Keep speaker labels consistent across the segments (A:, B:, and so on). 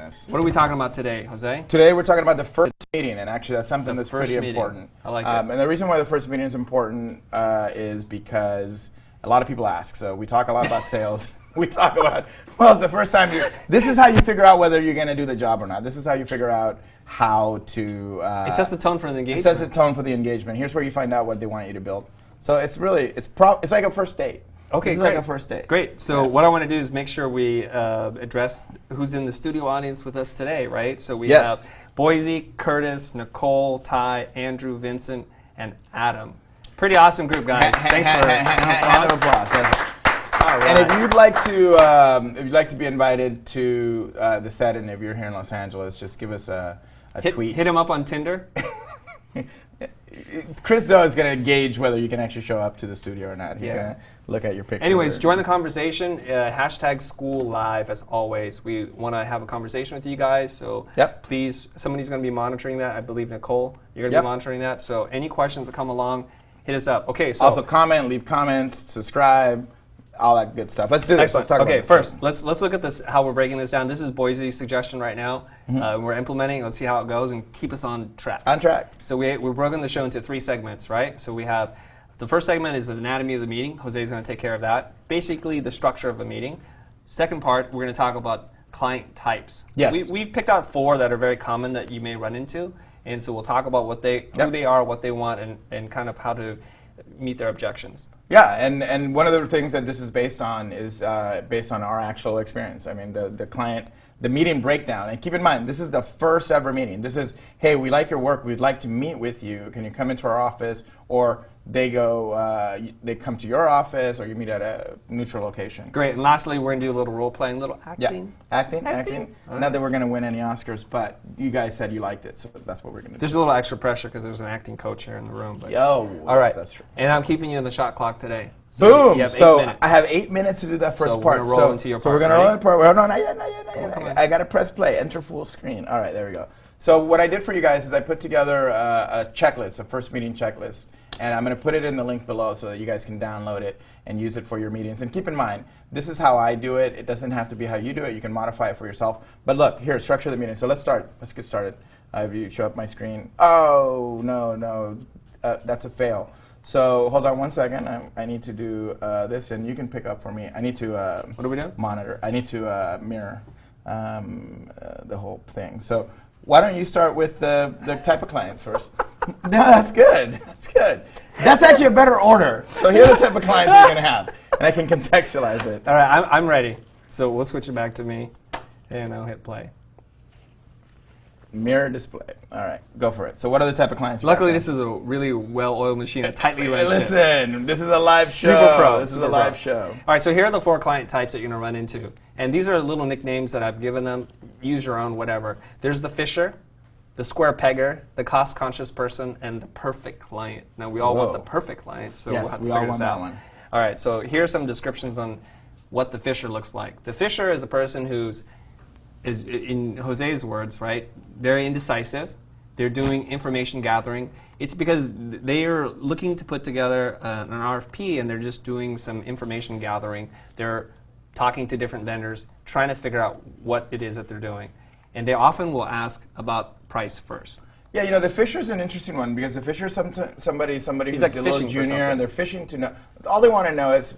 A: business.
B: What are we talking about today, Jose?
A: Today we're talking about the first meeting, and actually that's something that's
B: first
A: pretty
B: meeting.
A: important.
B: I like it.
A: And the reason why the first meeting is important is because a lot of people ask. So we talk a lot about sales. We talk about, well, it's the first time this is how you figure out whether you're going to do the job or not. This is how you figure out how to...
B: it sets the tone for the engagement.
A: It sets the tone for the engagement. Here's where you find out what they want you to build. So it's really, it's like a first date.
B: Okay,
A: this is
B: great.
A: like a first date.
B: Great. So what I want to do is make sure we address who's in the studio audience with us today, right? So we have Boise, Curtis, Nicole, Ty, Andrew, Vincent, and Adam. Pretty awesome group, guys. Thanks for
A: hand of applause.
B: All right.
A: And if you'd like to be invited to the set, and if you're here in Los Angeles, just give us a tweet.
B: Hit him up on Tinder.
A: Chris Doe is going to gauge whether you can actually show up to the studio or not. He's going to look at your picture.
B: Anyways, join the conversation. Hashtag School Live, as always. We want to have a conversation with you guys. So please, somebody's going to be monitoring that. I believe, Nicole, you're going to be monitoring that. So any questions that come along, hit us up. Okay. So
A: also comment, leave comments, subscribe. All that good stuff. Let's do this.
B: Excellent.
A: Let's talk about this.
B: First, let's look at this, how we're breaking this down. This is Boise's suggestion right now. We're implementing. Let's see how it goes and keep us on track.
A: On track.
B: So we're broken the show into 3 segments, right? So we have, the first segment is the anatomy of the meeting. Jose's going to take care of that. Basically, the structure of a meeting. Second part, we're going to talk about client types.
A: Yes.
B: We've picked out 4 that are very common that you may run into. And so we'll talk about what who they are, what they want, and kind of how to meet their objections.
A: Yeah, and one of the things that this is based on is based on our actual experience. I mean, the meeting breakdown. And keep in mind, this is the first ever meeting. This is, hey, we like your work. We'd like to meet with you. Can you come into our office? Or they come to your office, or you meet at a neutral location.
B: Great. And lastly, we're going to do a little role playing, little acting.
A: Yeah, acting. Not that we're going to win any Oscars, but you guys said you liked it, so that's what we're going to do.
B: There's a little extra pressure because there's an acting coach here in the room. But
A: all right, that's true.
B: And I'm keeping you on the shot clock today. So
A: boom! So I have 8 minutes to do that first part.
B: We're going to roll into your part.
A: So we're going to roll into part. Hold on, not yet. I got to press play. Enter full screen. All right, there we go. So what I did for you guys is I put together a checklist, a first meeting checklist. And I'm going to put it in the link below so that you guys can download it and use it for your meetings. And keep in mind, this is how I do it. It doesn't have to be how you do it. You can modify it for yourself. But look, here, structure the meeting. So let's start. Let's get started. If you show up my screen. Oh, no. That's a fail. So hold on one second. I need to do this, and you can pick up for me. I need to
B: what do we do?
A: Monitor. I need to mirror the whole thing. So why don't you start with the type of clients first? No, that's good. That's good. That's actually a better order. So here are the type of clients you're going to have, and I can contextualize it.
B: All right, I'm ready. So we'll switch it back to me, and I'll hit play.
A: Mirror display. All right, go for it. So what are the type of clients?
B: Luckily, this is a really well-oiled machine, a tightly run ship.
A: Listen, this is a live show.
B: Super pro.
A: This is a live show. All
B: right, so here are the 4 client types that you're going to run into. And these are little nicknames that I've given them. Use your own, whatever. There's the fisher, the square pegger, the cost-conscious person, and the perfect client. Now, we all want the perfect client, so we'll have to figure this out. All right, so here are some descriptions on what the fisher looks like. The fisher is a person who's, in Jose's words, right, very indecisive. They're doing information gathering. It's because they are looking to put together an RFP, and they're just doing some information gathering. They're talking to different vendors, trying to figure out what it is that they're doing. And they often will ask about price first.
A: Yeah, you know, the fisher is an interesting one because the fisher is somebody who's like a little junior, and they're fishing to know. All they want to know is,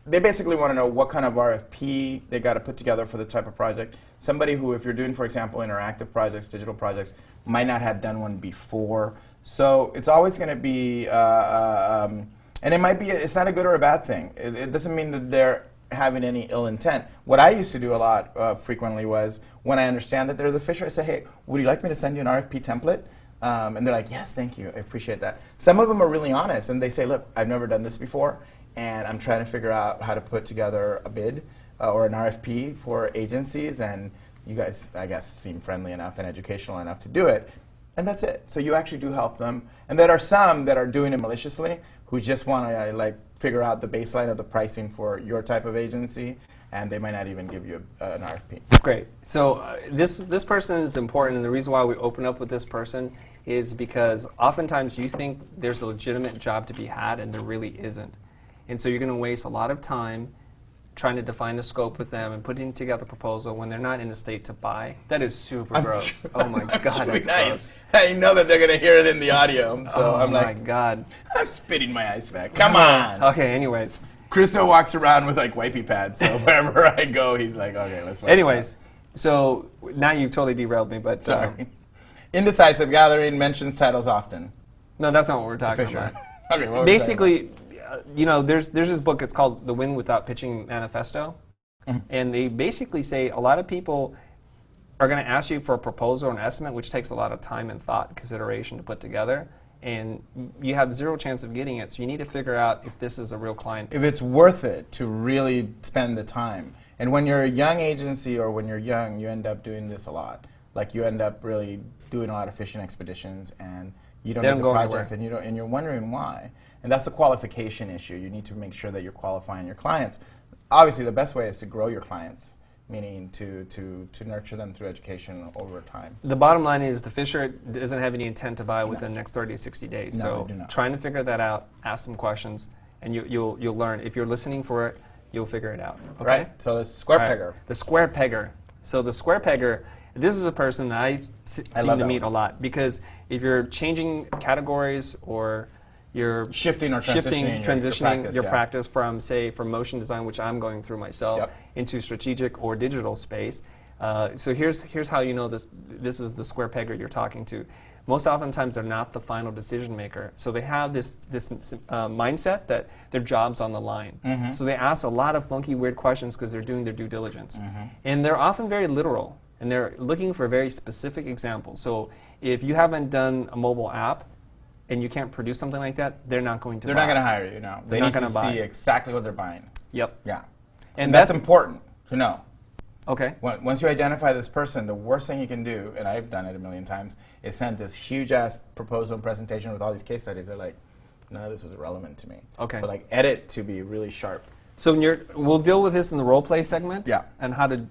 A: they basically want to know what kind of RFP they got to put together for the type of project. Somebody who, if you're doing, for example, interactive projects, digital projects, might not have done one before. So it's always going to be, and it might be, it's not a good or a bad thing. It doesn't mean that they're having any ill intent. What I used to do a lot frequently was, when I understand that they're the fisher, I say, hey, would you like me to send you an RFP template? And they're like, yes, thank you, I appreciate that. Some of them are really honest, and they say, look, I've never done this before, and I'm trying to figure out how to put together a bid or an RFP for agencies, and you guys, I guess, seem friendly enough and educational enough to do it, and that's it. So you actually do help them. And there are some that are doing it maliciously, who just want to figure out the baseline of the pricing for your type of agency, and they might not even give you an RFP.
B: Great. So this person is important, and the reason why we open up with this person is because oftentimes you think there's a legitimate job to be had, and there really isn't. And so you're going to waste a lot of time trying to define the scope with them and putting together a proposal when they're not in a state to buy. That is super gross. Oh my God, that's
A: nice.
B: gross.
A: I know that they're going to hear it in the audio, so I'm
B: my
A: like,
B: God.
A: I'm spitting my ice back. Come on.
B: Okay, anyways.
A: Christo walks around with like wipey pads, so wherever I go, he's like, okay, let's wipe
B: Anyways, so now you've totally derailed me, but
A: Sorry. Indecisive gathering mentions titles often.
B: no, that's not what we're talking
A: Fisher.
B: about.
A: Okay, what were we talking
B: Basically, there's this book. It's called The Win Without Pitching Manifesto, and they basically say a lot of people are going to ask you for a proposal or an estimate, which takes a lot of time and thought and consideration to put together, and you have zero chance of getting it. So you need to figure out if this is a real client.
A: if it's worth it to really spend the time. And when you're a young agency or when you're young, you end up doing this a lot. Like you end up really doing a lot of fishing expeditions, and you don't
B: They
A: get
B: don't
A: the
B: go
A: projects,
B: anywhere.
A: and you're wondering why. And that's a qualification issue. You need to make sure that you're qualifying your clients. Obviously, the best way is to grow your clients, meaning to nurture them through education over time.
B: The bottom line is the fisher doesn't have any intent to buy within the next 30 to 60 days.
A: No,
B: So
A: they do not.
B: trying to figure that out, ask some questions, and you'll learn. If you're listening for it, you'll figure it out. Okay?
A: Right? So the square
B: All right.
A: pegger.
B: The square pegger. So the square pegger, this is a person that I seem
A: love
B: to
A: that
B: meet
A: one.
B: a lot, because if you're changing categories or you're
A: Shifting or
B: transitioning your
A: yeah.
B: practice from, say, from motion design, which I'm going through myself,
A: Yep.
B: into strategic or digital space. So here's how you know this is the square pegger you're talking to. Most oftentimes they're not the final decision maker. So they have this mindset that their job's on the line.
A: Mm-hmm.
B: So they ask a lot of funky, weird questions because they're doing their due diligence. And they're often very literal, and they're looking for very specific examples. So if you haven't done a mobile app and you can't produce something like that, they're not going to
A: They're
B: buy.
A: not going to hire you, no. They
B: They're not
A: need to
B: gonna buy.
A: see exactly what they're buying.
B: Yep.
A: Yeah.
B: And
A: that's important to know.
B: Okay.
A: Once you identify this person, the worst thing you can do, and I've done it a million times, is send this huge-ass proposal and presentation with all these case studies. They're like, no, this was irrelevant to me.
B: Okay.
A: So like edit to be really sharp.
B: So we'll deal with this in the role play segment.
A: Yeah.
B: And how to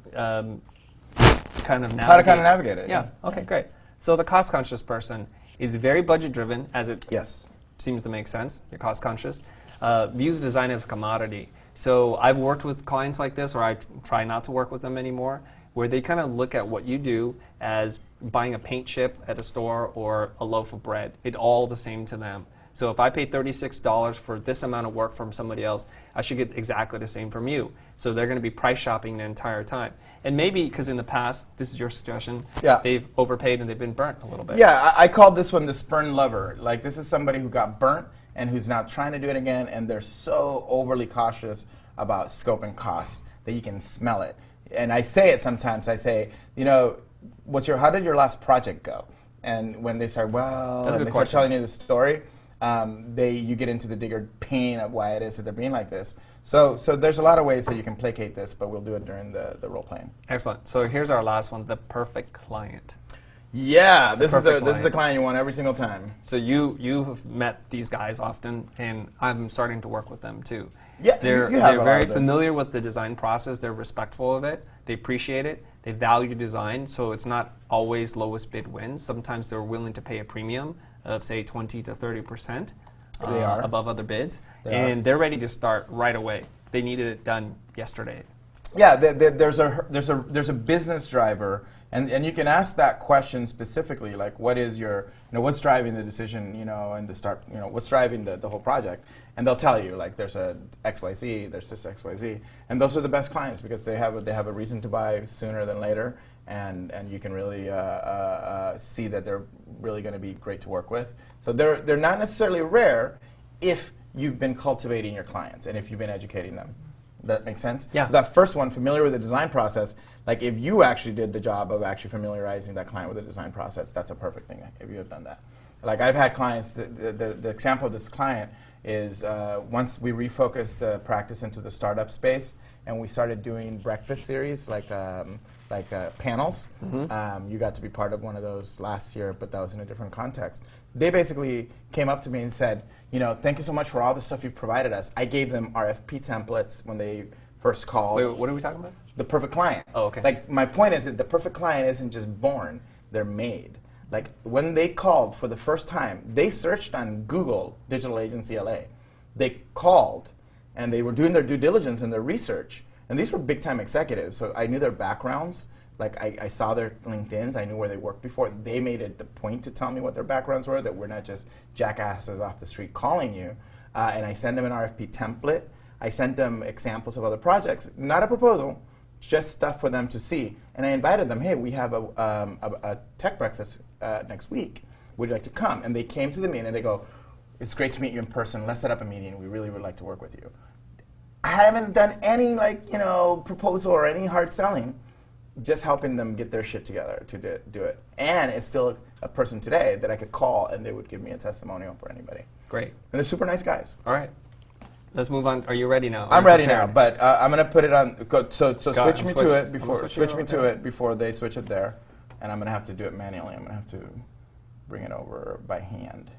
B: kind of navigate.
A: How to kind of navigate it.
B: Yeah. Okay. Great. So the cost-conscious person is very budget-driven, as it
A: Yes.
B: seems to make sense. You're cost-conscious. Views design as a commodity. So I've worked with clients like this, or I try not to work with them anymore, where they kind of look at what you do as buying a paint chip at a store or a loaf of bread. It's all the same to them. So if I pay $36 for this amount of work from somebody else, I should get exactly the same from you. So they're going to be price shopping the entire time. And maybe because in the past, this is your suggestion,
A: Yeah.
B: they've overpaid and they've been burnt a little bit.
A: Yeah, I called this one the spurn lover. Like this is somebody who got burnt and who's now trying to do it again, and they're so overly cautious about scope and cost that you can smell it. And I say it sometimes. I say, how did your last project go? And when they start,
B: That's a
A: and
B: good
A: they start
B: question.
A: telling you the story, you get into the bigger pain of why it is that they're being like this. So there's a lot of ways that you can placate this, but we'll do it during the role playing.
B: Excellent. So here's our last one, the perfect client.
A: Yeah, this is
B: perfect
A: the
B: client.
A: client you want every single time.
B: So you've met these guys often, and I'm starting to work with them too.
A: Yeah,
B: they're
A: you have a
B: they're
A: lot
B: very
A: of them.
B: familiar with the design process. They're respectful of it. They appreciate it. They value design, so it's not always lowest bid wins. Sometimes they're willing to pay a premium of say 20 to 30%
A: They are.
B: above other bids,
A: They
B: and
A: are.
B: they're ready to start right away. They needed it done yesterday.
A: Yeah, there's a business driver, and you can ask that question specifically, like what is your, what's driving the decision, and to start, what's driving the whole project, and they'll tell you like there's a XYZ, there's this XYZ, and those are the best clients because they have a reason to buy sooner than later, and you can really see that they're really going to be great to work with. So they're not necessarily rare if you've been cultivating your clients and if you've been educating them. That makes sense?
B: Yeah.
A: That first one, familiar with the design process, like if you actually did the job of actually familiarizing that client with the design process, that's a perfect thing if you have done that. Like I've had clients, the example of this client is once we refocused the practice into the startup space and we started doing breakfast series like panels. You got to be part of one of those last year, but that was in a different context. They basically came up to me and said, thank you so much for all the stuff you've provided us. I gave them RFP templates when they first called.
B: Wait, what are we talking about?
A: The perfect client.
B: Oh, okay.
A: Like my point is that the perfect client isn't just born, they're made. Like when they called for the first time, they searched on Google Digital Agency LA. They called and they were doing their due diligence and their research, And these were big-time executives, so I knew their backgrounds. Like, I saw their LinkedIns. I knew where they worked before. They made it the point to tell me what their backgrounds were, that we're not just jackasses off the street calling you. And I sent them an RFP template. I sent them examples of other projects, not a proposal, just stuff for them to see. And I invited them, hey, we have a tech breakfast next week. Would you like to come? And they came to the meeting, and they go, it's great to meet you in person. Let's set up a meeting. We really would like to work with you. I haven't done any, proposal or any hard selling. Just helping them get their shit together to do it. And it's still a person today that I could call and they would give me a testimonial for anybody.
B: Great.
A: And they're super nice guys.
B: All right. Let's move on. Are you ready now?
A: I'm ready now, but I'm going to put it on. Switch me to it before they switch it there. And I'm going to have to do it manually. I'm going to have to bring it over by hand.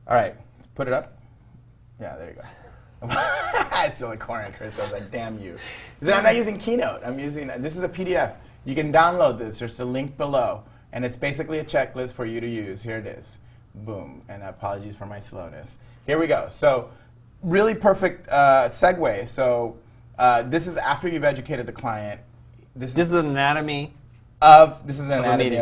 A: All right. Put it up. Yeah, there you go. I still like corner, Chris. I was like, damn you. I'm not using Keynote. This is a PDF. You can download this. There's a link below. And it's basically a checklist for you to use. Here it is. Boom. And apologies for my slowness. Here we go. So really perfect segue. So this is after you've educated the client. This is an anatomy of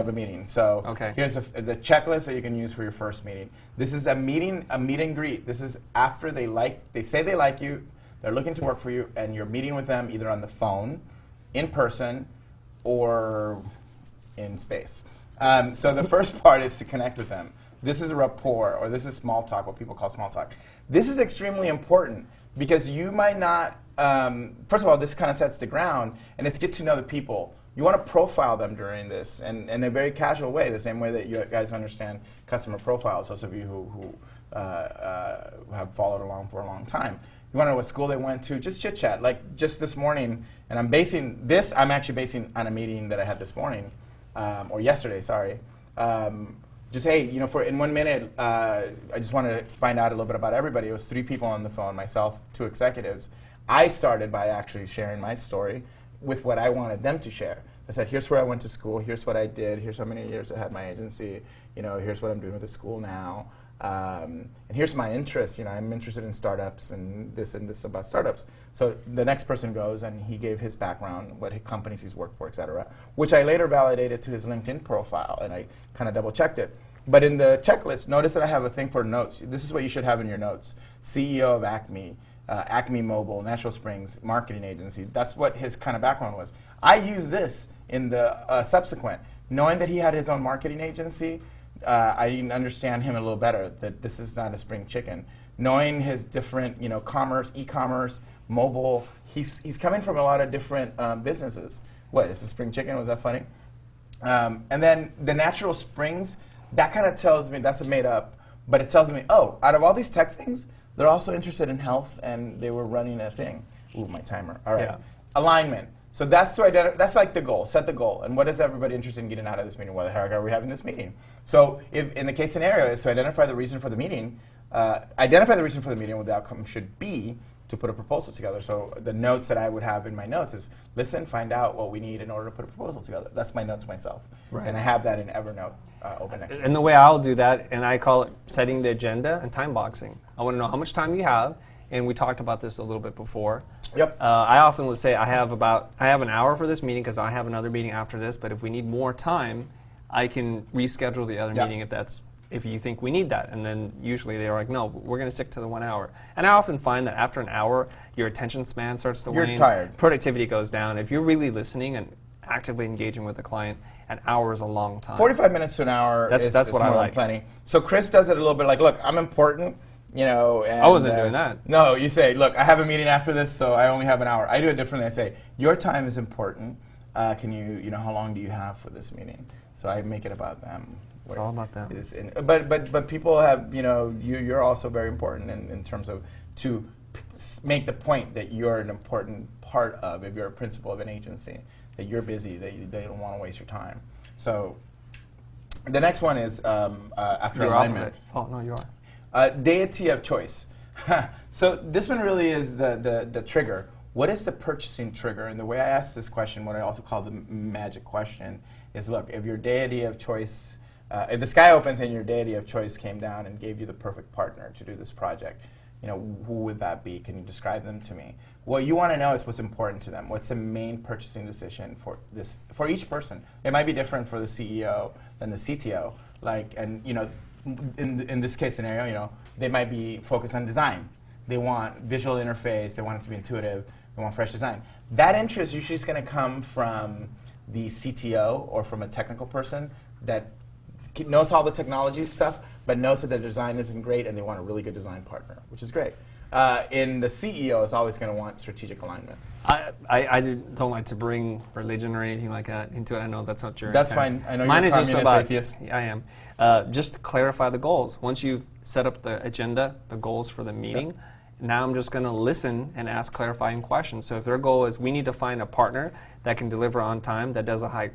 A: a meeting. So here's the checklist that you can use for your first meeting. This is a meet and greet. This is after they say they like you, they're looking to work for you, and you're meeting with them either on the phone, in person, or in space. So the first part is to connect with them. This is rapport, or this is small talk, what people call small talk. This is extremely important because you might not, first of all, this kind of sets the ground, and it's get to know the people. You want to profile them during this, and in a very casual way, the same way that you guys understand customer profiles, those of you who have followed along for a long time. You want to know what school they went to, just chit-chat. Like just this morning, and I'm actually basing on a meeting that I had this morning, or yesterday, sorry. Just, hey, for in 1 minute, I just wanted to find out a little bit about everybody. It was 3 people on the phone, myself, 2 executives. I started by actually sharing my story with what I wanted them to share. I said, here's where I went to school, here's what I did, here's how many years I had my agency, here's what I'm doing with the school now, and here's my interest. I'm interested in startups and this about startups. So the next person goes and he gave his background, what companies he's worked for, et cetera, which I later validated to his LinkedIn profile, and I kind of double checked it. But in the checklist, notice that I have a thing for notes. This is what you should have in your notes. CEO of Acme, Acme Mobile, Natural Springs, marketing agency. That's what his kind of background was. I used this in the subsequent. Knowing that he had his own marketing agency, I understand him a little better, that this is not a spring chicken. Knowing his different, commerce, e-commerce, mobile, he's coming from a lot of different businesses. What, is this spring chicken? Was that funny? And then the Natural Springs, that kind of tells me, that's a made up, but it tells me, oh, out of all these tech things, they're also interested in health, and they were running a thing. Ooh, my timer. All right. Yeah. Alignment. So that's that's like the goal. Set the goal. And what is everybody interested in getting out of this meeting? Why the heck are we having this meeting? So if in the case scenario is to identify the reason for the meeting, what the outcome should be to put a proposal together. So the notes that I would have in my notes is, listen, find out what we need in order to put a proposal together. That's my note to myself. Right. And I have that in Evernote open next to me.
B: And the way I'll do that, and I call it setting the agenda and time boxing. I want to know how much time you have, and we talked about this a little bit before.
A: Yep.
B: I often would say I have an hour for this meeting because I have another meeting after this, but if we need more time, I can reschedule the other meeting if you think we need that. And then usually they're like, no, we're going to stick to the 1 hour. And I often find that after an hour, your attention span starts to wane.
A: You're tired.
B: Productivity goes down. If you're really listening and actively engaging with the client, an hour is a long time.
A: 45 minutes to an hour is
B: what I like.
A: Plenty. So Chris does it a little bit like, look, I'm important, And,
B: I wasn't doing that.
A: No, you say, look, I have a meeting after this, so I only have an hour. I do it differently. I say, your time is important. Can you, how long do you have for this meeting? So I make it about them.
B: It's all about them.
A: But people have, you're also very important in terms of to make the point that you're an important part of, if you're a principal of an agency, that you're busy, that they don't want to waste your time. So the next one is after
B: you're
A: alignment.
B: Oh, no, you are.
A: Deity of choice. So this one really is the trigger. What is the purchasing trigger? And the way I ask this question, what I also call the magic question, is look, if your deity of choice, if the sky opens and your deity of choice came down and gave you the perfect partner to do this project, who would that be? Can you describe them to me? What you want to know is what's important to them. What's the main purchasing decision for each person? It might be different for the CEO than the CTO. In this case scenario, they might be focused on design. They want visual interface. They want it to be intuitive. They want fresh design. That interest usually is going to come from the CTO or from a technical person that knows all the technology stuff, but knows that their design isn't great and they want a really good design partner, which is great. In the CEO is always going to want strategic alignment.
B: I don't like to bring religion or anything like that into it. I know that's not your
A: That's
B: intent.
A: fine. I know
B: Mine
A: you're a
B: is just
A: communist
B: about,
A: atheist.
B: I am. Just to clarify the goals. Once you've set up the agenda, the goals for the meeting, now I'm just going to listen and ask clarifying questions. So if their goal is we need to find a partner that can deliver on time, that does a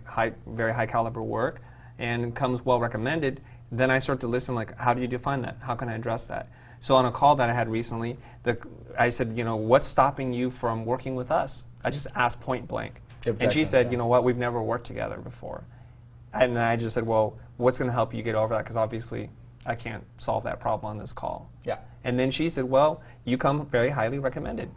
B: very high caliber work, and comes well recommended, then I start to listen like, how do you define that? How can I address that? So on a call that I had recently, I said, what's stopping you from working with us? I just asked point blank. And she said, you know what, we've never worked together before. And I just said, well, what's going to help you get over that? Because obviously I can't solve that problem on this call.
A: Yeah.
B: And then she said, well, you come very highly recommended.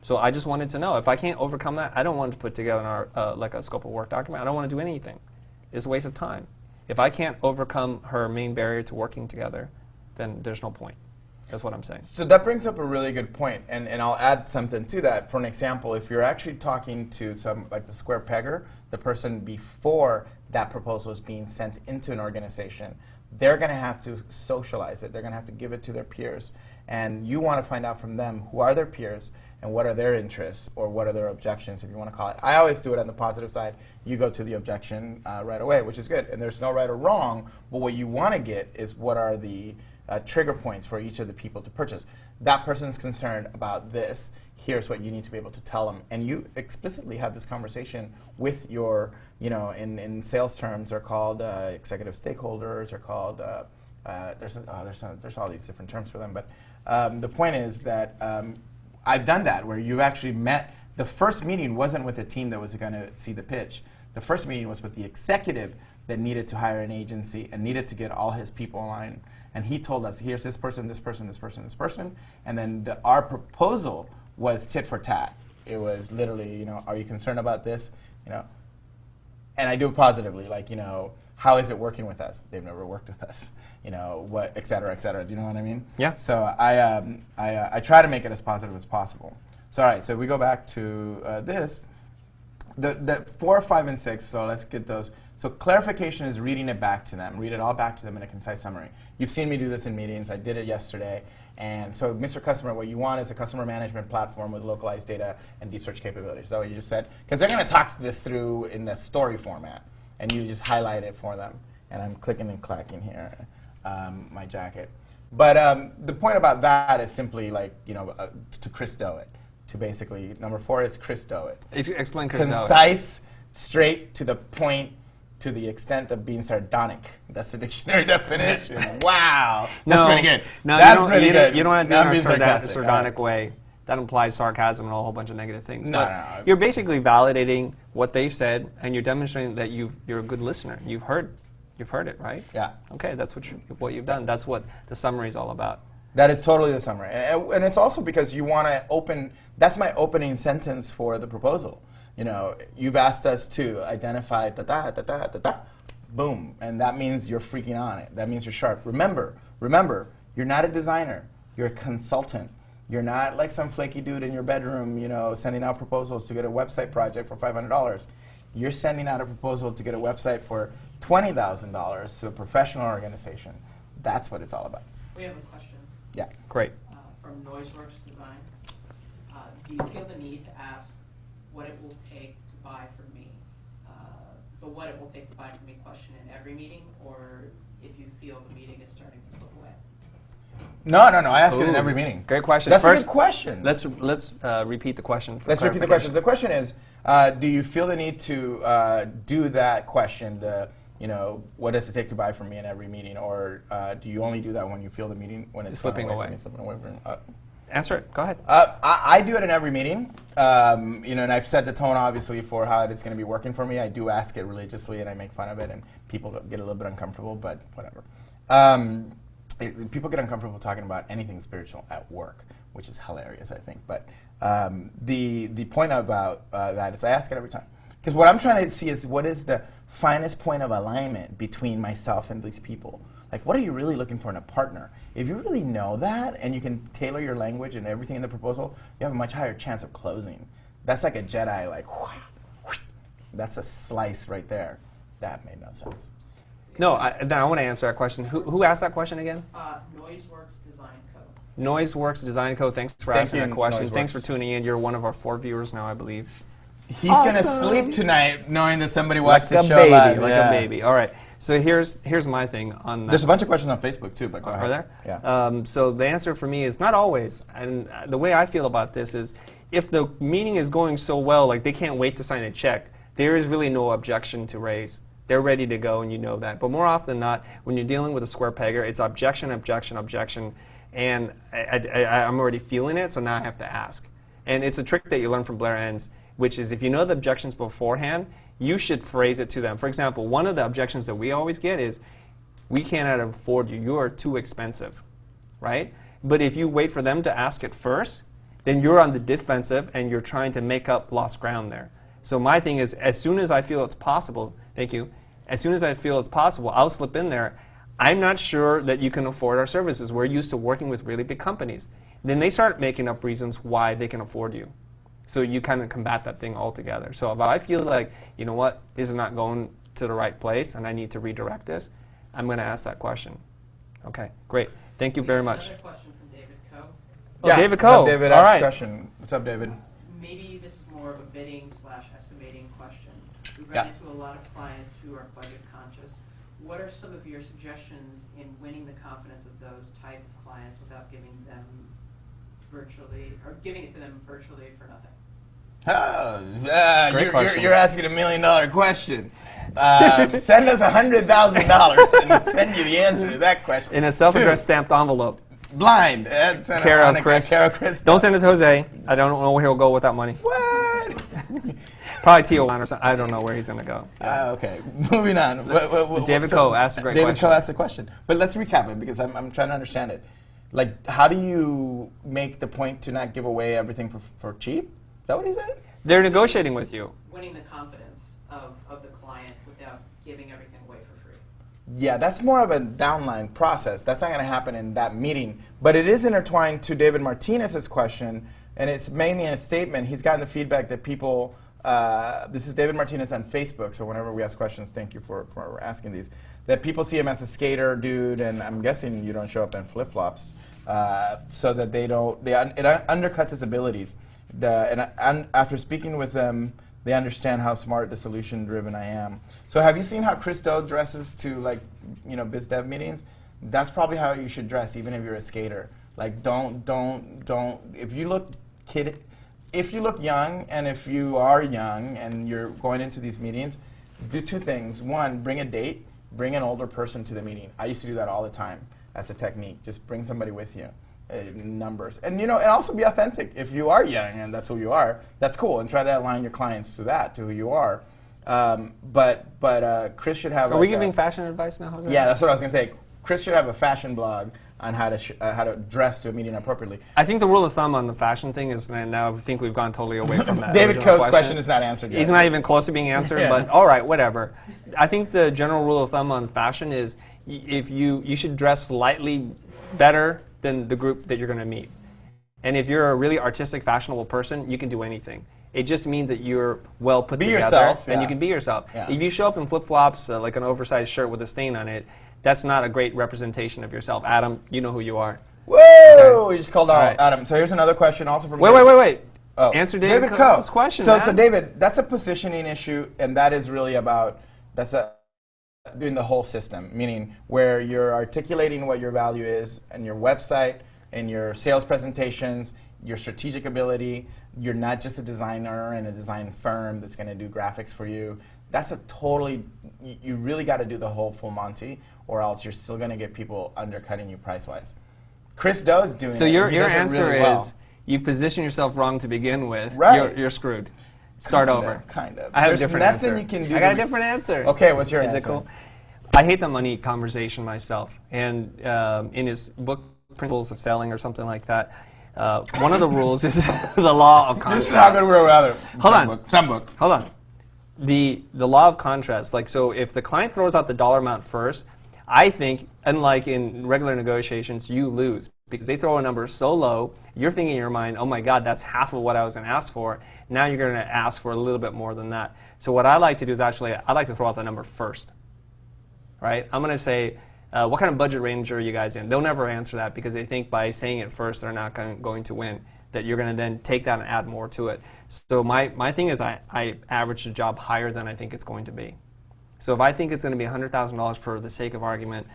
B: So I just wanted to know, if I can't overcome that, I don't want to put together like a scope of work document. I don't want to do anything. It's a waste of time. If I can't overcome her main barrier to working together, then there's no point. That's what I'm saying.
A: So that brings up a really good point, and I'll add something to that. For an example, if you're actually talking to like the square pegger, the person before that proposal is being sent into an organization, they're going to have to socialize it. They're going to have to give it to their peers. And you want to find out from them who are their peers and what are their interests or what are their objections, if you want to call it. I always do it on the positive side. You go to the objection right away, which is good. And there's no right or wrong, but what you want to get is what are the trigger points for each of the people to purchase. That person's concerned about this. Here's what you need to be able to tell them. And you explicitly have this conversation with your, in sales terms, they're called executive stakeholders, or called, there's all these different terms for them. But the point is that I've done that, where you've actually met. The first meeting wasn't with the team that was going to see the pitch. The first meeting was with the executive that needed to hire an agency and needed to get all his people aligned. And he told us, here's this person, this person, this person, this person. And then our proposal was tit for tat. It was literally, are you concerned about this? And I do it positively, like, how is it working with us? They've never worked with us. What, et cetera, et cetera. Do you know what I mean?
B: Yeah.
A: So I try to make it as positive as possible. So all right, so we go back to this. The 4, 5, and 6, so let's get those. So clarification is reading it back to them. Read it all back to them in a concise summary. You've seen me do this in meetings. I did it yesterday. And so, Mr. Customer, what you want is a customer management platform with localized data and deep search capabilities. Is that what you just said? Because they're going to talk this through in the story format. And you just highlight it for them. And I'm clicking and clacking here, my jacket. But the point about that is simply like, to Chris Do it. To basically, number 4 is Chris Do it.
B: Explain Chris Do it.
A: Concise, straight, to the point, to the extent of being sardonic. That's the dictionary definition. Wow. That's pretty good.
B: No,
A: that's pretty good.
B: You don't want to do it in a sardonic
A: right.
B: way. That implies sarcasm and a whole bunch of negative things.
A: No,
B: but
A: no.
B: You're basically validating what they've said, and you're demonstrating that you're a good listener. You've heard it, right?
A: Yeah.
B: Okay, that's what you've done. That's what the summary is all about.
A: That is totally the summary. And it's also because you want to open, that's my opening sentence for the proposal. You've asked us to identify da-da. Boom. And that means you're freaking on it. That means you're sharp. Remember, you're not a designer. You're a consultant. You're not like some flaky dude in your bedroom, sending out proposals to get a website project for $500. You're sending out a proposal to get a website for $20,000 to a professional organization. That's what it's all about.
C: We have a question.
B: Yeah. Great.
C: From NoiseWorks Design. Do you feel the need to ask what it will take to buy from me? The what it will take to buy from me question in every meeting, or if you feel the meeting is starting to slip away?
A: No. I ask it in every meeting.
B: Great question.
A: That's
B: First,
A: a good question.
B: Let's repeat the question.
A: Let's repeat the question. The question is, do you feel the need to do that question, what does it take to buy from me in every meeting, or do you only do that when you feel the meeting, when it's
B: slipping away? Answer it. Go ahead.
A: I do it in every meeting, and I've set the tone obviously for how it's going to be working for me. I do ask it religiously, and I make fun of it, and people get a little bit uncomfortable, but whatever. people get uncomfortable talking about anything spiritual at work, which is hilarious, I think. But the point about that is I ask it every time. Because what I'm trying to see is what is the finest point of alignment between myself and these people. Like, what are you really looking for in a partner? If you really know that and you can tailor your language and everything in the proposal, you have a much higher chance of closing. That's like a Jedi, like, that's a slice right there. That made no sense.
B: No, I want to answer that question. Who asked that question again?
C: Noiseworks Design Co.
B: Noiseworks Design Co. Thanks for asking that question. Thanks for tuning in. You're one of our 4 viewers now, I believe.
A: He's going to sleep tonight knowing that somebody watched the show
B: baby,
A: live.
B: Like a baby. All right. So here's my thing on that.
A: There's a bunch of questions on Facebook too, but go ahead.
B: Are there?
A: Yeah.
B: So the answer for me is not always. And the way I feel about this is if the meeting is going so well, like they can't wait to sign a check, there is really no objection to raise. They're ready to go, and you know that. But more often than not, when you're dealing with a square pegger, it's objection, objection, objection. And I'm already feeling it, so now I have to ask. And it's a trick that you learn from Blair Enns, which is if you know the objections beforehand, you should phrase it to them. For example, one of the objections that we always get is, we cannot afford you. You are too expensive, right? But if you wait for them to ask it first, then you're on the defensive and you're trying to make up lost ground there. So my thing is, as soon as I feel it's possible, thank you, as soon as I feel it's possible, I'll slip in there. I'm not sure that you can afford our services. We're used to working with really big companies. Then they start making up reasons why they can afford you. So you kind of combat that thing altogether. So if I feel like, you know what, this is not going to the right place and I need to redirect this, I'm going to ask that question. Okay, great. Thank you very much.
C: Another question from David Coe.
B: Oh, yeah. David Coe.
A: David,
B: all
A: ask
B: right.
A: a question. What's up, David?
C: Maybe this is more of a bidding/estimating question. We run
A: Yeah.
C: into a lot of clients who are budget conscious. What are some of your suggestions in winning the confidence of those type of clients without giving them virtually, or giving it to them virtually for nothing?
A: Oh,
B: question.
A: You're asking $1 million question. Send us $100,000 and send you the answer to that question.
B: In a self-addressed stamped envelope.
A: Blind.
B: Care of Chris. Don't send it to Jose. I don't know where he'll go with that money.
A: What?
B: Probably Tijuana or something. I don't know where he's going to go.
A: Okay, moving on.
B: David Coe asked a great question.
A: David Coe asked a question. But let's recap it because I'm trying to understand it. Like, how do you make the point to not give away everything for cheap? Is that what he said?
B: They're negotiating with you.
C: Winning the confidence of the client without giving everything away for free.
A: Yeah, that's more of a downline process. That's not going to happen in that meeting. But it is intertwined to David Martinez's question, and it's mainly in a statement. He's gotten the feedback that people, this is David Martinez on Facebook, so whenever we ask questions, thank you for asking these, that people see him as a skater dude, and I'm guessing you don't show up in flip-flops, so that it undercuts his abilities. After speaking with them, they understand how smart, the solution-driven I am. So have you seen how Chris Do dresses to, like, biz dev meetings? That's probably how you should dress, even if you're a skater. Like, don't. If you look young, and if you are young and you're going into these meetings, do 2 things. 1, bring a date. Bring an older person to the meeting. I used to do that all the time. That's a technique. Just bring somebody with you. Numbers. And and also be authentic. If you are young and that's who you are, that's cool. And try to align your clients to who you are. But Chris should have.
B: Are we giving fashion advice now, Jose?
A: Yeah, that's what I was gonna say. Chris should have a fashion blog on how to dress to a meeting appropriately.
B: I think the rule of thumb on the fashion thing is, and now I think we've gone totally away from that.
A: David Coe's question is not answered yet.
B: He's not even close to being answered,
A: Yeah.
B: but all right, whatever. I think the general rule of thumb on fashion is if you should dress slightly better than the group that you're going to meet. And if you're a really artistic, fashionable person, you can do anything. It just means that you're well put together,
A: yourself,
B: and
A: yeah.
B: you can be yourself.
A: Yeah.
B: If you show up in flip-flops, like an oversized shirt with a stain on it, that's not a great representation of yourself. Adam, you know who you are.
A: Whoa!
B: Okay.
A: You just called out
B: All right.
A: Adam. So here's anher question also from
B: Wait.
A: Oh.
B: Answer David Coe's question,
A: So
B: man.
A: David, that's a positioning issue, and that is really about doing the whole system, meaning where you're articulating what your value is and your website and your sales presentations, your strategic ability. You're not just a designer and a design firm that's going to do graphics for you. That's you really got to do the whole full Monty, or else you're still going to get people undercutting you price-wise. Chris Doe's doing it.
B: So your
A: He does it
B: answer
A: really well.
B: is you've positioned yourself wrong to begin with.
A: Right.
B: You're screwed. Start over.
A: Kind of.
B: I have
A: There's
B: a different
A: nothing
B: answer.
A: you can do.
B: I got a different answer.
A: Okay, what's your
B: Is
A: answer?
B: it cool? I hate the money conversation myself. And in his book, Principles of Selling or something like that, one of the rules is the law of contrast.
A: This is not going to work with other. Some book.
B: Hold on. The law of contrast, like, so if the client throws out the dollar amount first, I think, unlike in regular negotiations, you lose. Because they throw a number so low, you're thinking in your mind, oh my God, that's half of what I was going to ask for. Now you're going to ask for a little bit more than that. So what I like to do is actually, I like to throw out the number first. Right? I'm going to say, what kind of budget range are you guys in? They'll never answer that because they think by saying it first, they're not going to win. That you're going to then take that and add more to it. So my thing is I average the job higher than I think it's going to be. So if I think it's going to be $100,000 for the sake of argument,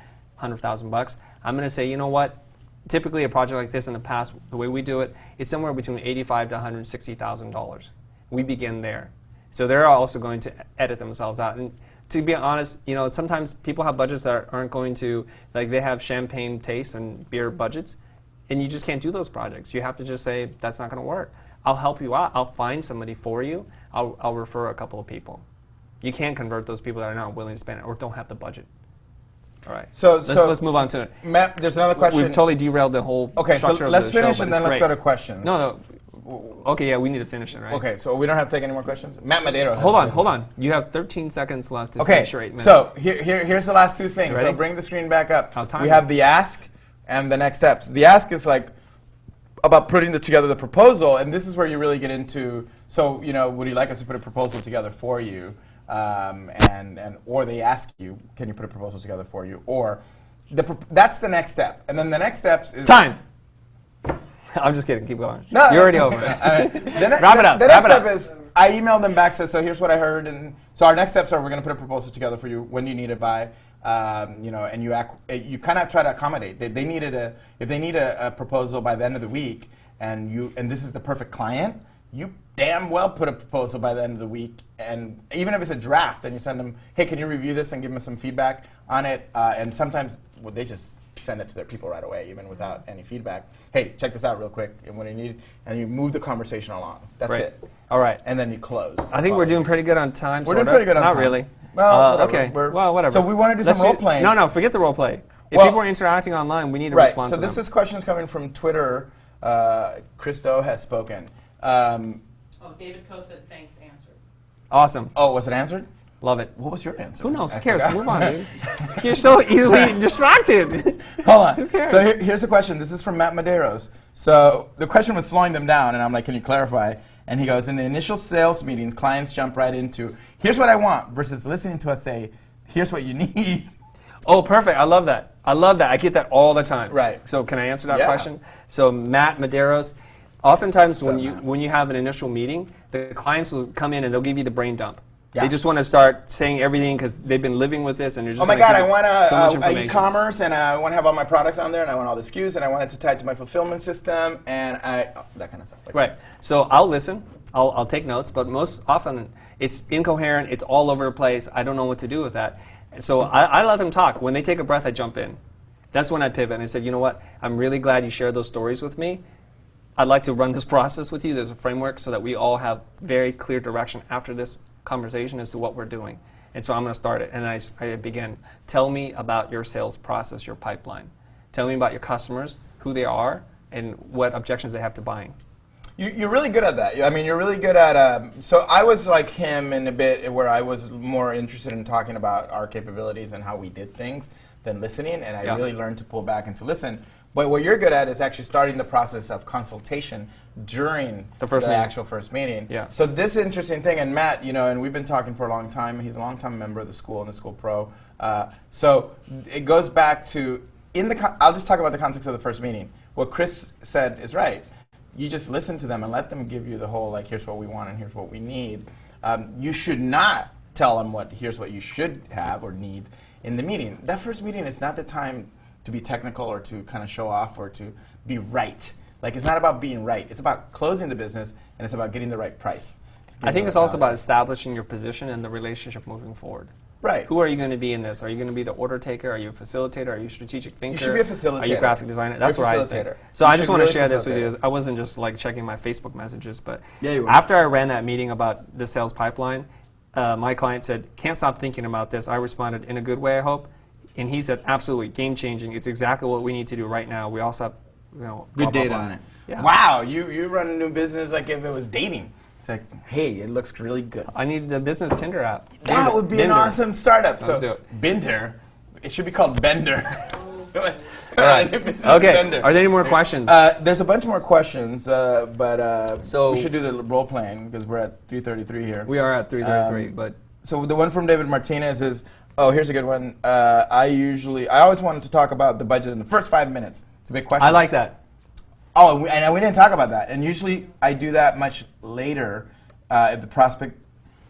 B: $100,000, I'm going to say, you know what? Typically a project like this in the past, the way we do it, it's somewhere between $85,000 to $160,000. We begin there. So they're also going to edit themselves out. And to be honest, you know, sometimes people have budgets that aren't going to, like they have champagne tastes and beer budgets, and you just can't do those projects. You have to just say, that's not going to work. I'll help you out. I'll find somebody for you. I'll refer a couple of people. You can't convert those people that are not willing to spend it or don't have the budget. All right.
A: So
B: let's move on to it.
A: Matt, there's another question.
B: We've totally derailed the whole structure of the
A: let's finish
B: show,
A: and then let's go to questions.
B: No. Okay, yeah, we need to finish it, right?
A: Okay, so we don't have to take any more questions? Matt Madero.
B: Hold on. You have 13 seconds left to finish your 8 minutes.
A: So here's the last two things.
B: Ready?
A: So bring the screen back up.
B: Time
A: we have the ask and the next steps. The ask is like about putting together the proposal, and this is where you really get into, so, you know, would you like us to put a proposal together for you? Or they ask you, can you put a proposal together for you? Or that's the next step. And then the next steps is...
B: Time! I'm just kidding. Keep going.
A: No,
B: you're already over.
A: Wrap
B: it up.
A: The next step is I emailed them back, said, so here's what I heard, and so our next steps are we're going to put a proposal together for you. When do you need it by? You know, and you kind of try to accommodate. If they need a proposal by the end of the week, and this is the perfect client, you damn well put a proposal by the end of the week, and even if it's a draft, and you send them, hey, can you review this and give me some feedback on it? And sometimes they just send it to their people right away, even without any feedback. Hey, check this out real quick, and what do you need? And you move the conversation along. That's it.
B: All right.
A: And then you close.
B: I think we're doing pretty good on time.
A: We're doing pretty good on time.
B: Not really.
A: Well,
B: okay. Well, whatever.
A: So we want to do some role playing.
B: No, forget the role play. If people are interacting online, we need to respond to them.
A: So this is questions coming from Twitter. Christo has spoken.
C: David Coe said thanks, answered.
B: Awesome.
A: Oh, was it answered?
B: Love it.
A: What was your answer?
B: Who knows? Who cares? Move on, dude. You're so easily distracted.
A: Hold on.
B: Who cares?
A: So here's the question. This is from Matt Maderos. So the question was slowing them down, and I'm like, can you clarify? And he goes, in the initial sales meetings, clients jump right into, here's what I want, versus listening to us say, here's what you need.
B: Oh, perfect. I love that. I get that all the time.
A: Right.
B: So can I answer that question? So Matt Maderos, oftentimes when you have an initial meeting, the clients will come in and they'll give you the brain dump. Yeah. They just want to start saying everything because they've been living with this and they're just
A: oh my God, I want
B: so
A: e-commerce and I want to have all my products on there and I want all the SKUs and I want it to tie to my fulfillment system and that kind of stuff.
B: Right. So I'll listen. I'll take notes, but most often it's incoherent. It's all over the place. I don't know what to do with that. So I let them talk. When they take a breath, I jump in. That's when I pivot and I said, you know what? I'm really glad you shared those stories with me. I'd like to run this process with you. There's a framework so that we all have very clear direction after this conversation as to what we're doing. And so I'm going to start it. And I begin. Tell me about your sales process, your pipeline. Tell me about your customers, who they are, and what objections they have to buying.
A: You're really good at that. I mean, you're really good at, so I was like him in a bit where I was more interested in talking about our capabilities and how we did things than listening, and I really learned to pull back and to listen. But what you're good at is actually starting the process of consultation during the actual first meeting. Yeah. So this interesting thing, and Matt, you know, and we've been talking for a long time. He's a long-time member of the school and the school pro. So it goes back to, I'll just talk about the context of the first meeting. What Chris said is right. You just listen to them and let them give you the whole, like, here's what we want and here's what we need. You should not tell them here's what you should have or need in the meeting. That first meeting is not the time to be technical or to kind of show off or to be right. Like, it's not about being right. It's about closing the business and it's about getting the right price.
B: I think it's also about establishing your position and the relationship moving forward.
A: Right.
B: Who are you going to be in this? Are you going to be the order taker? Are you a facilitator? Are you a strategic thinker?
A: You should be a facilitator.
B: Are you a graphic designer? That's what I think. So I just want to share this with you. I wasn't just like checking my Facebook messages, but after I ran that meeting about the sales pipeline, my client said, can't stop thinking about this. I responded, in a good way, I hope. And he said, absolutely, game-changing. It's exactly what we need to do right now. We also have, blah,
A: good
B: blah,
A: data
B: blah.
A: on it.
B: Yeah.
A: Wow, you run a new business like if it was dating. It's like, hey, it looks really good.
B: I need the business Tinder app.
A: That would be an
B: Bender.
A: awesome startup.
B: Let's do it.
A: Bender. It should be called Bender.
B: All right. Okay.
A: Bender.
B: Are there any more questions?
A: There's a bunch more questions, but
B: So-
A: we should do the role playing because we're at 3:33 here.
B: We are at 3:33, but
A: So the one from David Martinez is, oh, here's a good one. I always wanted to talk about the budget in the first 5 minutes. It's a big question.
B: I like that.
A: Oh, and we didn't talk about that. And usually I do that much later if the prospect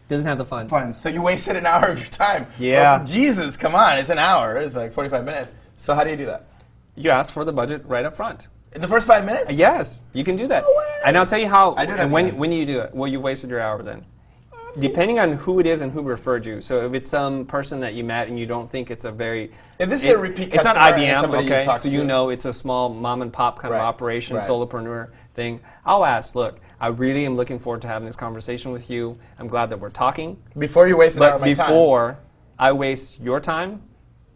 B: Doesn't have the funds.
A: funds. So you wasted an hour of your time.
B: Yeah.
A: Oh, Jesus, come on. It's an hour. It's like 45 minutes. So how do you do that?
B: You ask for the budget right up front.
A: In the first 5 minutes?
B: Yes, you can do that.
A: No way.
B: And I'll tell you how.
A: I do that
B: And when
A: then.
B: when you do it, well, you've wasted your hour then. Depending on who it is and who referred you. So if it's some person that you met and you don't think it's a very,
A: If this is a repeat
B: it's not
A: customer and
B: IBM,
A: somebody
B: okay?
A: you've talked
B: So you
A: to.
B: know it's a small mom and pop kind
A: Right,
B: of operation,
A: right.
B: solopreneur thing. I'll ask, look, I really am looking forward to having this conversation with you. I'm glad that we're talking.
A: Before you waste an hour
B: But
A: of my time.
B: before I waste your time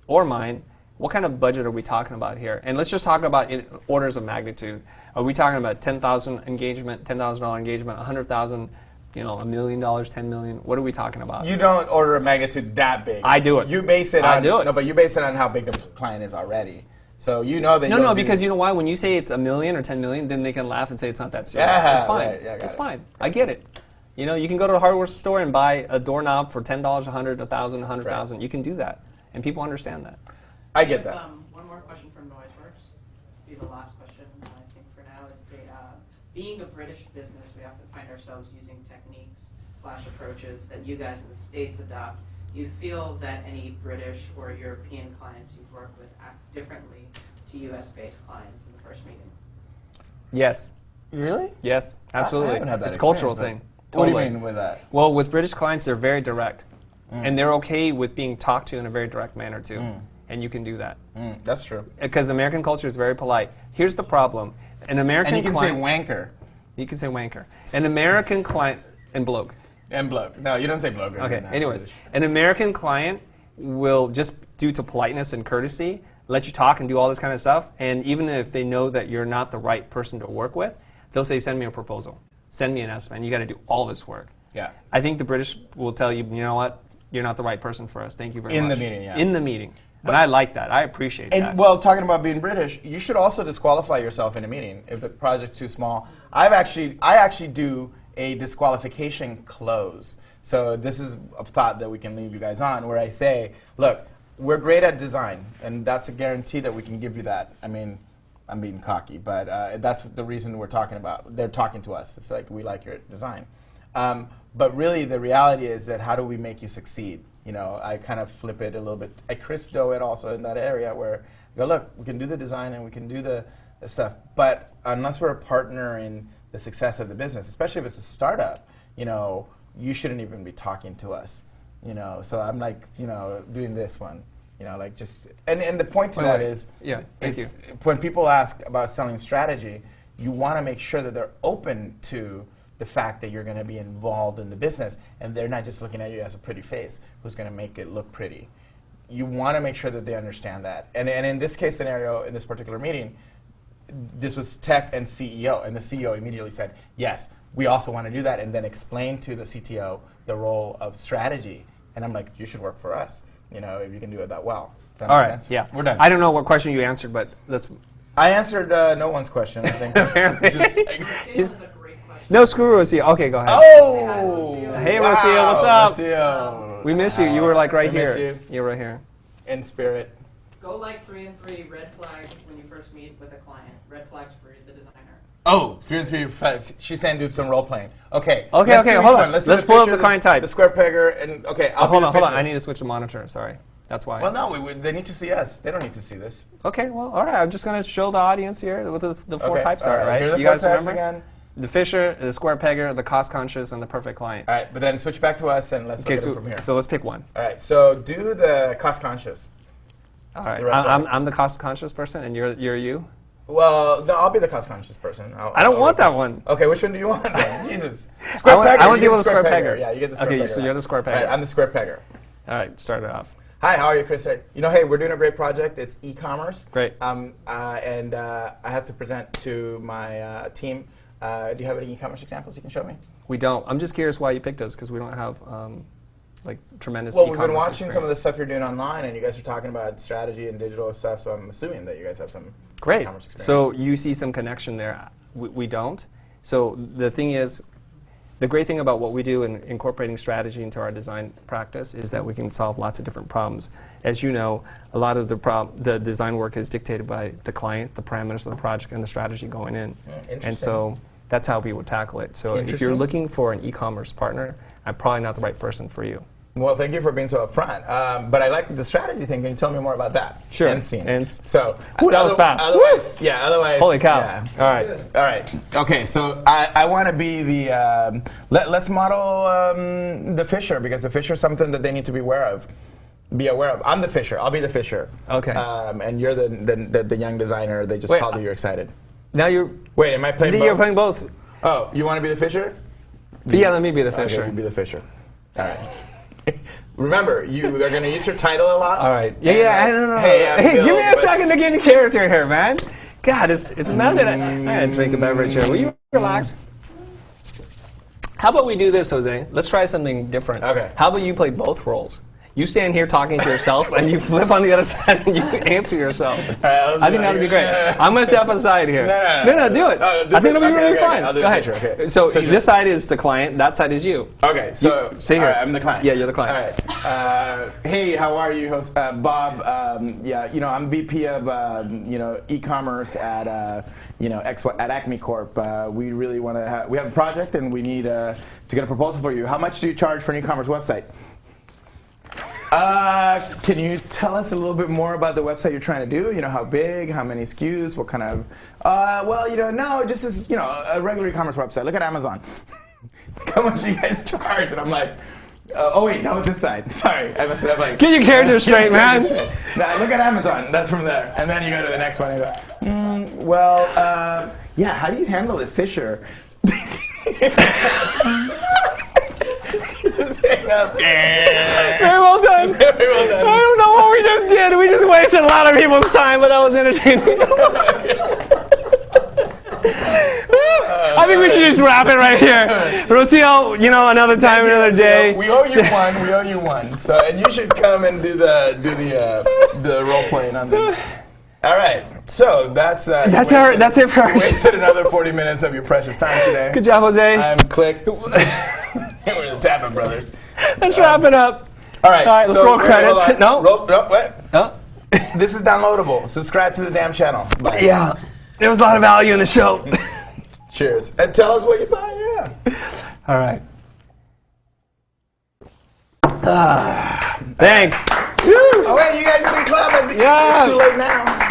B: or mine, what kind of budget are we talking about here? And let's just talk about in orders of magnitude. Are we talking about $10,000 engagement, $10,000 engagement, $100,000, $1 million, $10 million? What are we talking about?
A: You don't order a magnitude that big.
B: I do it.
A: You base it
B: I
A: on
B: do it.
A: No, but you base it on how big the client is already. So you know that
B: No,
A: you'll
B: no,
A: do-
B: because you know why? When you say it's $1 million or $10 million, then they can laugh and say it's not that serious.
A: Yeah,
B: It's fine.
A: right, yeah, I got
B: It's
A: it.
B: fine. I get it. You can go to a hardware store and buy a doorknob for $10, $100, $1,000, $100,000. You can do that, and people understand that.
A: I get that.
C: One more question from NoiseWorks. Be the last question, I think, for now, is being a British business, we often find ourselves using techniques/approaches that you guys in the States adopt. Do you feel that any British or European clients you've worked with act differently to US-based clients in the first meeting?
B: Yes.
A: Really?
B: Yes,
A: I
B: absolutely.
A: haven't had that
B: It's a cultural
A: experience,
B: thing.
A: but What do you
B: Totally.
A: mean with that?
B: Well, with British clients, they're very direct, and they're okay with being talked to in a very direct manner too. And you can do that
A: That's true.
B: because American culture is very polite. Here's the problem: an American
A: And you can say
B: client,
A: wanker
B: you can say wanker. An American client and bloke.
A: and bloke. No, you don't say bloke.
B: Okay.
A: No,
B: Anyways,
A: British.
B: an American client will just due to politeness and courtesy let you talk and do all this kind of stuff. And even if they know that you're not the right person to work with, they'll say, "Send me a proposal. Send me an estimate. You got to do all this work."
A: Yeah.
B: I think the British will tell you, you know what, you're not the right person for us. Thank you very much.
A: In the meeting, yeah.
B: In the meeting. And I like that. I appreciate that.
A: And well, talking about being British, you should also disqualify yourself in a meeting if the project's too small. I actually do a disqualification close. So this is a thought that we can leave you guys on, where I say, look, we're great at design, and that's a guarantee that we can give you that. I mean, I'm being cocky, but that's the reason we're talking about. They're talking to us. It's like, we like your design. But really, the reality is that how do we make you succeed? I kind of flip it a little bit. I Chris Do it also in that area where I go, look, we can do the design and we can do the stuff, but unless we're a partner in the success of the business, especially if it's a startup, you shouldn't even be talking to us. So I'm like, doing this one. Like just, and the point to that is,
B: Yeah, thank
A: it's when people ask about selling strategy, you want to make sure that they're open to the fact that you're going to be involved in the business, and they're not just looking at you as a pretty face who's going to make it look pretty. You want to make sure that they understand that. And in this case scenario, in this particular meeting, this was tech and CEO, and the CEO immediately said, yes, we also want to do that, and then explain to the CTO the role of strategy. And I'm like, you should work for us, if you can do it that well. Does that
B: all
A: make
B: right.
A: sense?
B: Yeah.
A: We're done.
B: I don't know what question you answered, but let's.
A: I answered no one's question, I think. It's just like,
C: This is a great question.
B: No, screw Rocio. Okay, go ahead.
A: oh!
B: Hey,
A: wow,
B: Rocio, what's up?
A: Rocio.
B: We miss you. You were like right
A: We miss
B: here.
A: you.
B: You're right here.
A: In spirit.
C: Go like 3 and 3 red flags when you first meet with a client. Red flags for the designer.
A: Oh, 3 and 3 facts. She's saying do some role playing. Okay.
B: Okay,
A: let's
B: okay,
A: do each
B: hold
A: one.
B: on.
A: Let's
B: Let's
A: do
B: pull up
A: picture,
B: the client type.
A: The square pegger, and okay. I'll
B: Hold
A: be
B: on,
A: the
B: hold on.
A: picture.
B: I need to switch the monitor. Sorry. That's why.
A: Well, no, they need to see us. They don't need to see this.
B: Okay, well, all right. I'm just going to show the audience here what the four
A: Okay,
B: types
A: all
B: are, right?
A: Here are the
B: You
A: four
B: guys
A: types
B: remember?
A: again.
B: The fisher, the square pegger, the cost conscious, and the perfect client.
A: All right, but then switch back to us and let's
B: Okay,
A: look at it from here.
B: so let's pick one.
A: All right, so do the cost conscious.
B: All right,
A: The red flag.
B: I'm the cost conscious person, and you're you.
A: Well, no, I'll be the cost-conscious person.
B: I don't want that one.
A: Okay, which one do you want then? Jesus.
B: I want to deal with the square pegger.
A: Yeah, you get the square pegger.
B: Okay, so you're the square pegger.
A: All right, I'm the square pegger.
B: All right, start it off.
A: Hi, how are you, Chris? You know, hey, we're doing a great project. It's e-commerce.
B: Great.
A: And I have to present to my team. Do you have any e-commerce examples you can show me?
B: We don't. I'm just curious why you picked us, because we don't have like tremendous
A: Well,
B: e-commerce
A: we've been watching
B: experience.
A: some of the stuff you're doing online, and you guys are talking about strategy and digital stuff, so I'm assuming that you guys have some
B: Great.
A: e-commerce experience.
B: So you see some connection there. We don't. So the thing is, the great thing about what we do in incorporating strategy into our design practice is that we can solve lots of different problems. As you know, a lot of the design work is dictated by the client, the parameters of the project, and the strategy going in. And so that's how we would tackle it. So if you're looking for an e-commerce partner, I'm probably not the right person for you.
A: Well, thank you for being so upfront. But I like the strategy thing. Can you tell me more about that?
B: Sure.
A: End scene.
B: So, that was fast.
A: Otherwise.
B: Holy cow.
A: Yeah.
B: All right.
A: Okay, so I want to be the, let's model the Fisher, because the Fisher is something that they need to be aware of. I'm the Fisher. I'll be the Fisher.
B: Okay.
A: And you're the young designer. They just called you. You're excited.
B: Now you're...
A: Wait, am I playing both?
B: You're playing both.
A: Oh, you want to be the Fisher?
B: Yeah, let me be the Fisher.
A: Okay, you be the Fisher. All right. Remember, you are going to use your title a lot.
B: All right. Yeah, I don't know. Hey,
A: Bill,
B: give me a second to get in character here, man. God, it's Monday. I had to drink a beverage here. Will you relax? How about we do this, Jose? Let's try something different.
A: Okay.
B: How about you play both roles? You stand here talking to yourself, and you flip on the other side, and you answer yourself.
A: Right,
B: I think that would be great. I'm going to step aside here. No, do it. I think it'll be really fun.
A: I'll do
B: Go ahead.
A: Fisher, okay.
B: So
A: Fisher.
B: This side is the client. That side is you.
A: Okay, so
B: Stay here.
A: all right, I'm the client.
B: Yeah, you're the client.
A: All right. Hey, how are you, host Bob? I'm VP of e-commerce at at Acme Corp. We really want to we have a project, and we need to get a proposal for you. How much do you charge for an e-commerce website? Can you tell us a little bit more about the website you're trying to do? You know, how big, how many SKUs, what kind of, no, just as, a regular e-commerce website. Look at Amazon. How much do you guys charge? And I'm like, oh wait, that was this side. Sorry, I messed it up. Like,
B: get your character straight, man.
A: Now, look at Amazon. That's from there. And then you go to the next one and go, how do you handle the Fisher?
B: Very well done.
A: Very well done.
B: I don't know what we just did. We just wasted a lot of people's time, but that was entertaining. I think we should just wrap it right here. We'll see how, another time, another day.
A: We owe you one. We owe you one. So, and you should come and do the role playing on this. All right. So that's it for our
B: show.
A: Wasted another 40 minutes of your precious time today.
B: Good job, Jose.
A: I'm Click. We're the Tappan Brothers.
B: Let's wrap it up.
A: All right.
B: Let's roll credits. No.
A: What?
B: Oh.
A: This is downloadable. Subscribe to the damn channel. Bye.
B: Yeah. There was a lot of value in the show.
A: Cheers. And tell us what you thought. Yeah.
B: All right. Thanks.
A: Oh wait, you guys didn't clap.
B: Yeah.
A: It's too late now.